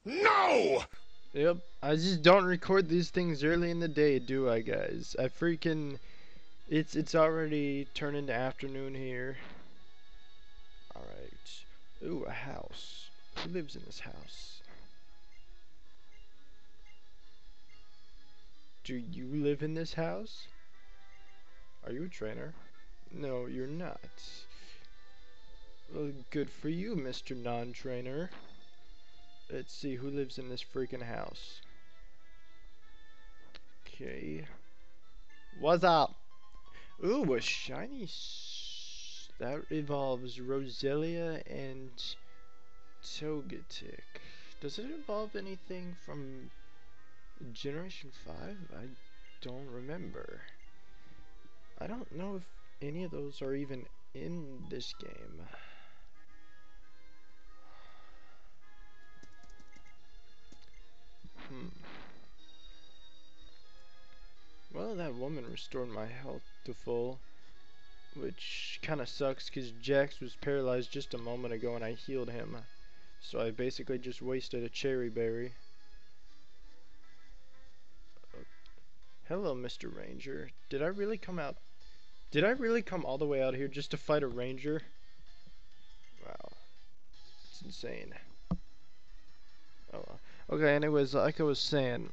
No! Yep, I just don't record these things early in the day, do I, guys? It's already turned into afternoon here. Alright. Ooh, a house. Who lives in this house? Do you live in this house? Are you a trainer? No, you're not. Well, good for you, Mr. Non-trainer. Let's see who lives in this freaking house. Okay. What's up? Ooh, a shiny. That involves Roselia and Togetic. Does it involve anything from Generation 5? I don't remember. I don't know if any of those are even in this game. Well, that woman restored my health to full, which kinda sucks because Jax was paralyzed just a moment ago and I healed him. So I basically just wasted a cherry berry. Hello, Mr. Ranger. Did I really come out? Did I really come all the way out here just to fight a ranger? Wow, it's insane. Oh well. Okay, anyways, like I was saying,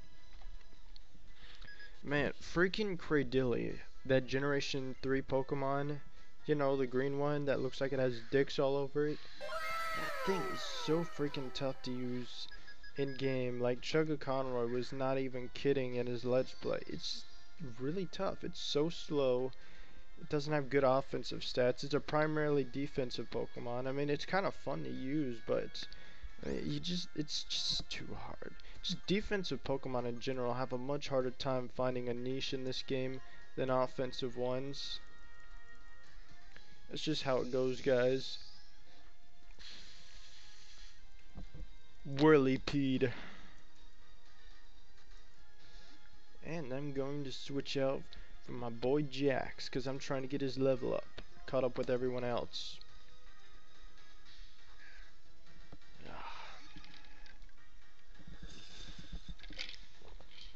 man, freaking Cradily, that Generation 3 Pokemon, you know, the green one that looks like it has dicks all over it. That thing is so freaking tough to use in game. Like Chugga Conroy was not even kidding in his Let's Play. It's really tough. It's so slow. It doesn't have good offensive stats. It's a primarily defensive Pokemon. I mean, it's kind of fun to use, but I mean, it's just too hard. Just defensive Pokemon in general have a much harder time finding a niche in this game than offensive ones. That's just how it goes, guys. Whirlipede. And I'm going to switch out from my boy Jax, because I'm trying to get his level up. Caught up with everyone else.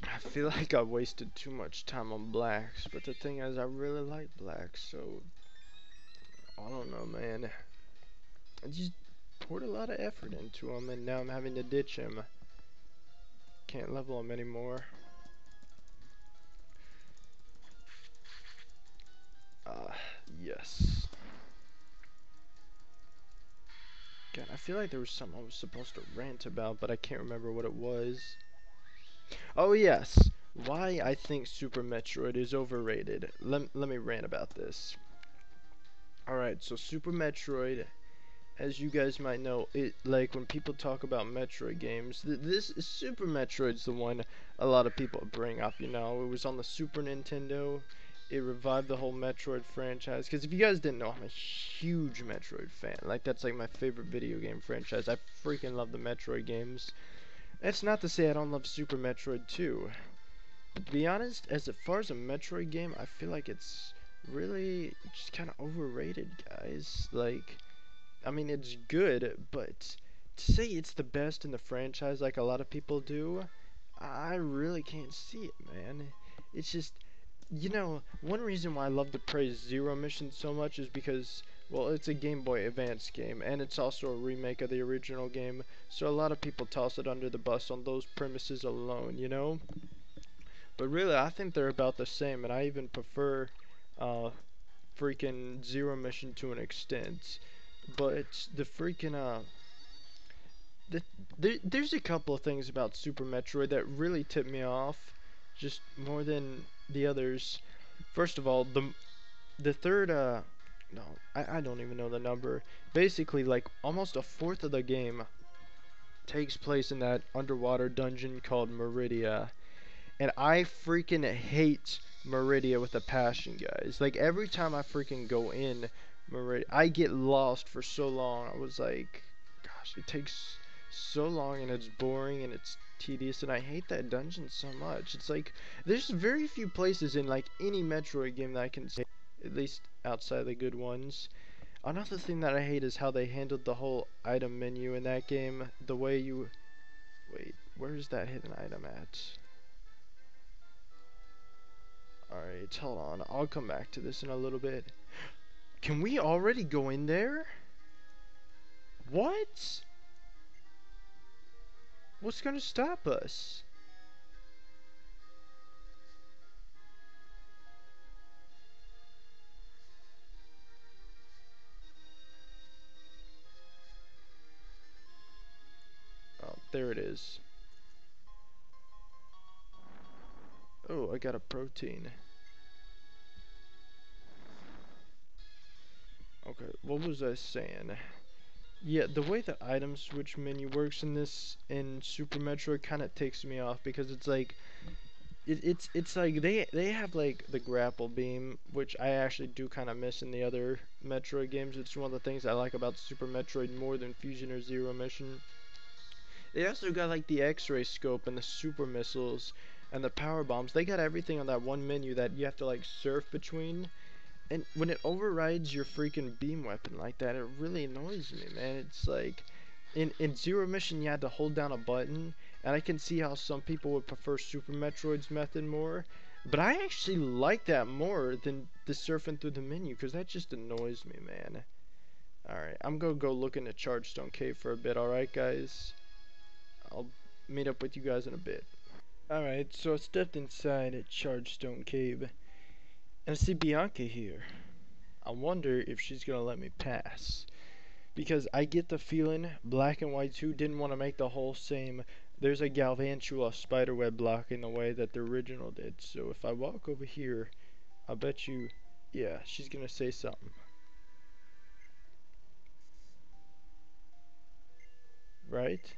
I feel like I wasted too much time on blacks, but the thing is I really like blacks, so I don't know, man. I just poured a lot of effort into him, and now I'm having to ditch him. Can't level him anymore. Yes. God, I feel like there was something I was supposed to rant about, but I can't remember what it was. Oh yes, why I think Super Metroid is overrated. Let me rant about this. Alright, so Super Metroid, as you guys might know, it like when people talk about Metroid games, this Super Metroid's the one a lot of people bring up. You know, it was on the Super Nintendo. It revived the whole Metroid franchise. Because if you guys didn't know, I'm a huge Metroid fan. Like that's like my favorite video game franchise. I freaking love the Metroid games. That's not to say I don't love Super Metroid 2. But to be honest, as far as a Metroid game, I feel like it's really just kind of overrated, guys. Like, I mean, it's good, but to say it's the best in the franchise like a lot of people do, I really can't see it, man. It's just, you know, one reason why I love to praise Zero Mission so much is because, well, it's a Game Boy Advance game, and it's also a remake of the original game, so a lot of people toss it under the bus on those premises alone, you know? But really, I think they're about the same, and I even prefer, uh, freaking Zero Mission to an extent. But the freaking there's a couple of things about Super Metroid that really tip me off, just more than the others. First of all, the third no, I don't even know the number. Basically, like almost a fourth of the game takes place in that underwater dungeon called Meridia. And I freaking hate Meridia with a passion, guys. Like every time I freaking go in Meridia, I get lost for so long. I was like, gosh, it takes so long and it's boring and it's tedious and I hate that dungeon so much. It's like there's very few places in like any Metroid game that I can say, at least outside the good ones. Another thing that I hate is how they handled the whole item menu in that game. The way you Wait, where's that hidden item at? Alright, hold on. I'll come back to this in a little bit. Can we already go in there? What? What's gonna stop us? Oh, there it is. Oh, I got a protein. Okay, what was I saying? Yeah, the way the item switch menu works in Super Metroid kind of takes me off because it's like it's like they have like the grapple beam, which I actually do kind of miss in the other Metroid games. It's one of the things I like about Super Metroid more than Fusion or Zero Mission. They also got like the X-ray scope and the super missiles and the power bombs. They got everything on that one menu that you have to like surf between. And when it overrides your freaking beam weapon like that, it really annoys me, man. It's like in Zero Mission you had to hold down a button, and I can see how some people would prefer Super Metroid's method more. But I actually like that more than the surfing through the menu, because that just annoys me, man. Alright, I'm gonna go look into Chargestone Cave for a bit, alright guys? I'll meet up with you guys in a bit. Alright, so I stepped inside at Chargestone Cave, and I see Bianca here. I wonder if she's gonna let me pass. Because I get the feeling Black and White 2 didn't want to make the whole same there's a Galvantula spiderweb blocking the way that the original did. So if I walk over here, I bet you, yeah, she's gonna say something. Right?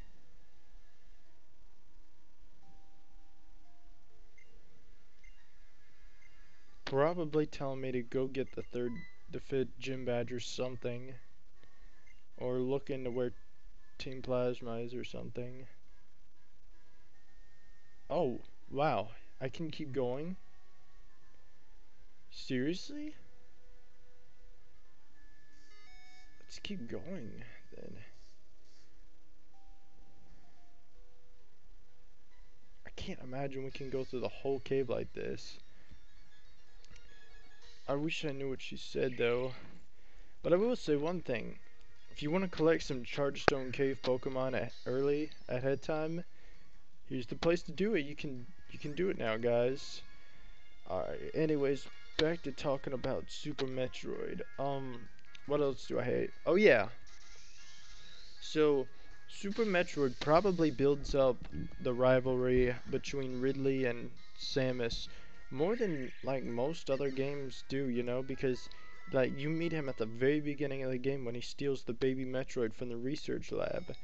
Probably telling me to go get the fifth gym badge or something. Or look into where Team Plasma is or something. Oh, wow. I can keep going? Seriously? Let's keep going then. I can't imagine we can go through the whole cave like this. I wish I knew what she said though. But I will say one thing. If you want to collect some Chargestone Cave Pokemon early ahead time, here's the place to do it. You can do it now, guys. Alright, anyways, back to talking about Super Metroid. What else do I hate? Oh yeah. So Super Metroid probably builds up the rivalry between Ridley and Samus more than like most other games do, you know, because like you meet him at the very beginning of the game when he steals the baby Metroid from the research lab.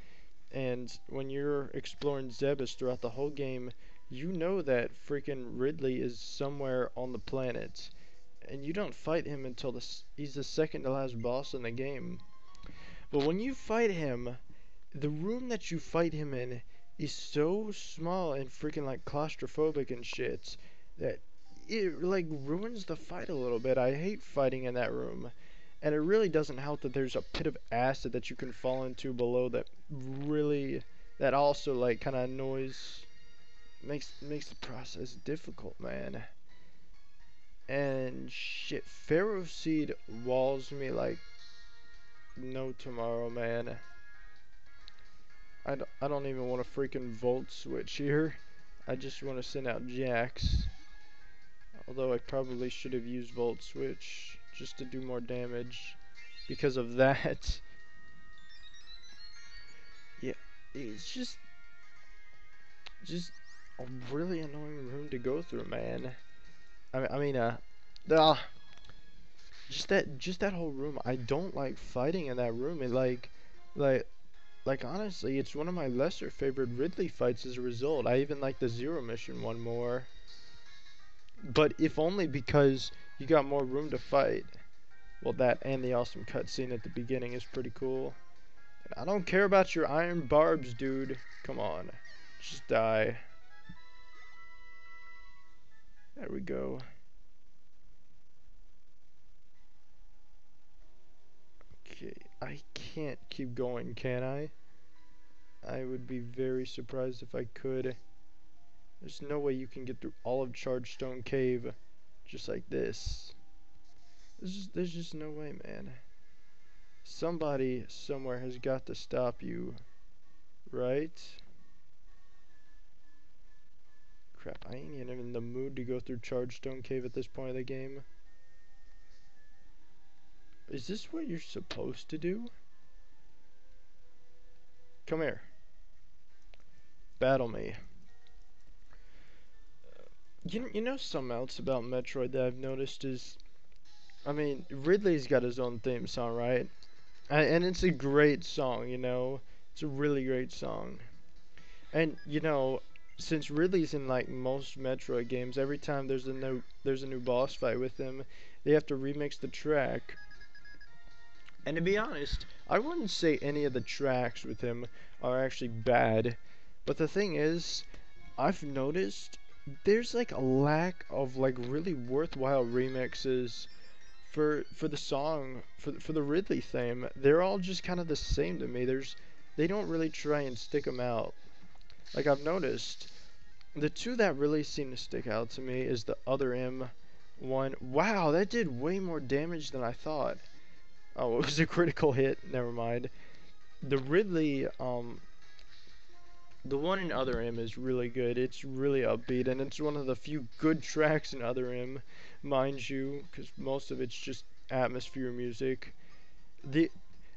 And when you're exploring Zebes throughout the whole game, you know that freaking Ridley is somewhere on the planet. And you don't fight him until he's the second to last boss in the game. But when you fight him, the room that you fight him in is so small and freaking like claustrophobic and shit that it like ruins the fight a little bit. I hate fighting in that room. And it really doesn't help that there's a pit of acid that you can fall into below that also like kind of annoys makes the process difficult, man. And shit, Pharaoh Seed walls me like no tomorrow, man. I don't even want to freaking Volt Switch here. I just want to send out Jax. Although I probably should have used Volt Switch just to do more damage because of that. Yeah, it's just a really annoying room to go through, man. I mean, ah, just that whole room. I don't like fighting in that room. Like, like honestly, it's one of my lesser favorite Ridley fights as a result. I even like the Zero Mission one more. But if only because you got more room to fight. Well, that and the awesome cutscene at the beginning is pretty cool. And I don't care about your iron barbs, dude. Come on. Just die. There we go. Okay, I can't keep going, can I? I would be very surprised if I could. There's no way you can get through all of Chargestone Cave just like this. There's just no way, man. Somebody somewhere has got to stop you, right? Crap, I ain't even in the mood to go through Chargestone Cave at this point of the game. Is this what you're supposed to do? Come here. Battle me. You know something else about Metroid that I've noticed is, I mean, Ridley's got his own theme song, right? And it's a great song, you know? It's a really great song. And, you know, since Ridley's in like most Metroid games, every time there's a new boss fight with him, they have to remix the track. And to be honest, I wouldn't say any of the tracks with him are actually bad. But the thing is, I've noticed there's like a lack of like really worthwhile remixes for the song for the Ridley theme. They're all just kind of the same to me. They don't really try and stick them out. Like I've noticed, the two that really seem to stick out to me is the Other M one. Wow, that did way more damage than I thought. Oh, it was a critical hit. Never mind. The Ridley, the one in Other M is really good. It's really upbeat, and it's one of the few good tracks in Other M, mind you, because most of it's just atmosphere music. The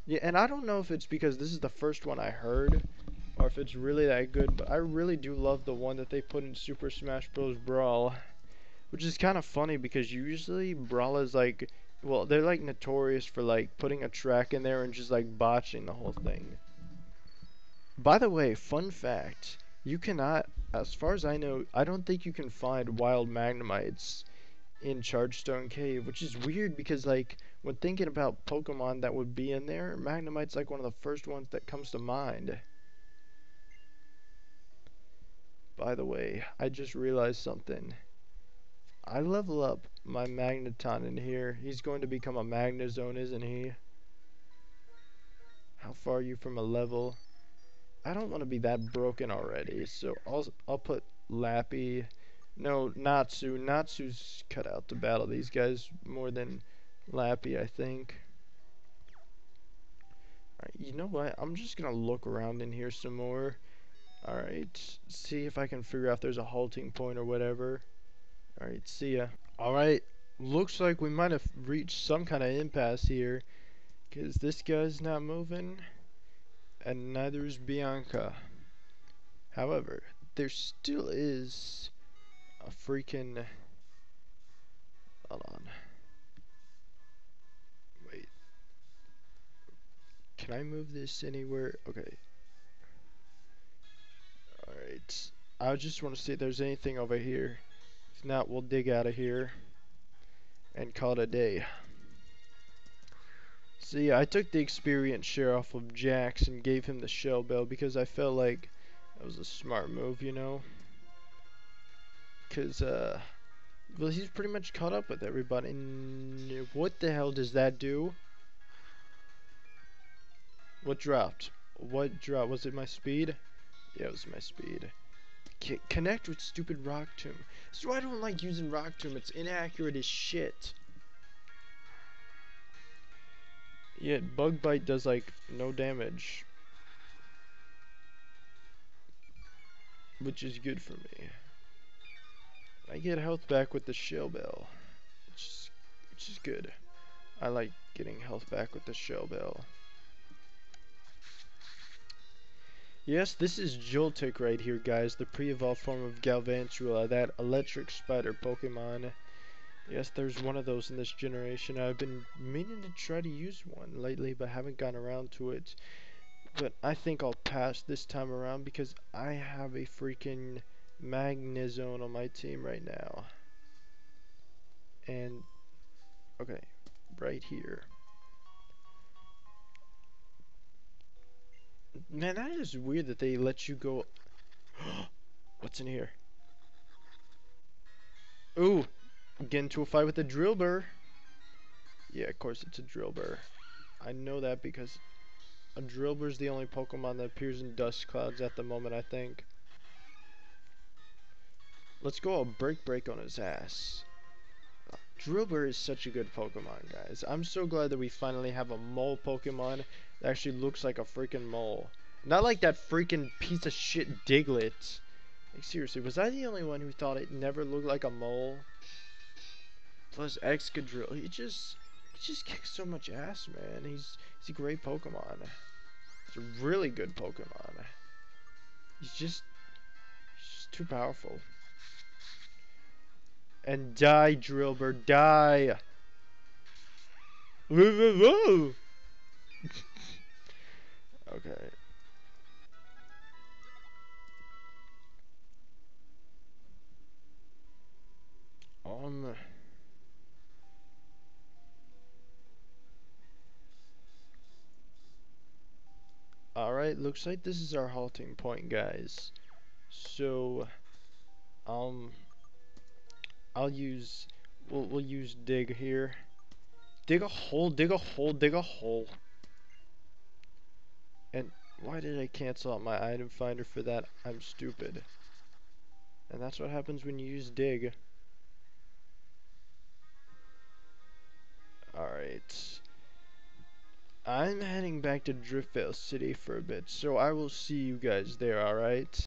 Yeah, and I don't know if it's because this is the first one I heard, or if it's really that good, but I really do love the one that they put in Super Smash Bros. Brawl, which is kind of funny because usually Brawl is like, well, they're like notorious for like putting a track in there and just like botching the whole thing. By the way, fun fact, you cannot, as far as I know, I don't think you can find wild Magnemites in Chargestone Cave, which is weird because like when thinking about Pokemon that would be in there, Magnemite's like one of the first ones that comes to mind. By the way, I just realized something. I level up my Magneton in here. He's going to become a Magnezone, isn't he? How far are you from a level? I don't want to be that broken already, so I'll put Lappy. No, Natsu. Natsu's cut out to battle these guys more than Lappy, I think. Alright, you know what? I'm just gonna look around in here some more. Alright, see if I can figure out if there's a halting point or whatever. Alright, see ya. Alright, looks like we might have reached some kind of impasse here. Because this guy's not moving, and neither is Bianca. However, there still is a freaking... Hold on. Wait. Can I move this anywhere? Okay. Alright. I just want to see if there's anything over here. If not, we'll dig out of here and call it a day. So yeah, I took the experience share off of Jax and gave him the Shell Bell because I felt like that was a smart move, you know? Because, well, he's pretty much caught up with everybody. And what the hell does that do? What dropped? What dropped? Was it my speed? Yeah, it was my speed. Connect with stupid Rock Tomb. So I don't like using Rock Tomb. It's inaccurate as shit. Yeah, Bug Bite does like no damage, which is good for me. I get health back with the Shell Bell, which is good. I like getting health back with the Shell Bell. Yes, this is Joltik right here, guys, the pre-evolved form of Galvantula, that electric spider Pokemon. Yes, there's one of those in this generation. I've been meaning to try to use one lately, but haven't gotten around to it. But I think I'll pass this time around because I have a freaking Magnezone on my team right now. And, okay, right here. Man, that is weird that they let you go. What's in here? Ooh, get into a fight with a Drillbur. Yeah, of course it's a Drillbur. I know that because A Drillbur's the only Pokemon that appears in dust clouds at the moment, I think. Let's go a break on his ass. Drillbur is such a good Pokemon, guys. I'm so glad that we finally have a mole Pokemon that actually looks like a freaking mole. Not like that freaking piece of shit Diglett. Like, seriously, was I the only one who thought it never looked like a mole? Plus Excadrill, he just kicks so much ass, man. He's a great Pokemon. He's a really good Pokemon. He's just too powerful. And die, Drillbur, die! Okay. Um. Alright, looks like this is our halting point, guys. So, um, I'll use, we'll use dig here. Dig a hole, dig a hole, dig a hole. And why did I cancel out my item finder for that? I'm stupid. And that's what happens when you use dig. Alright. I'm heading back to Driftvale City for a bit, so I will see you guys there, alright?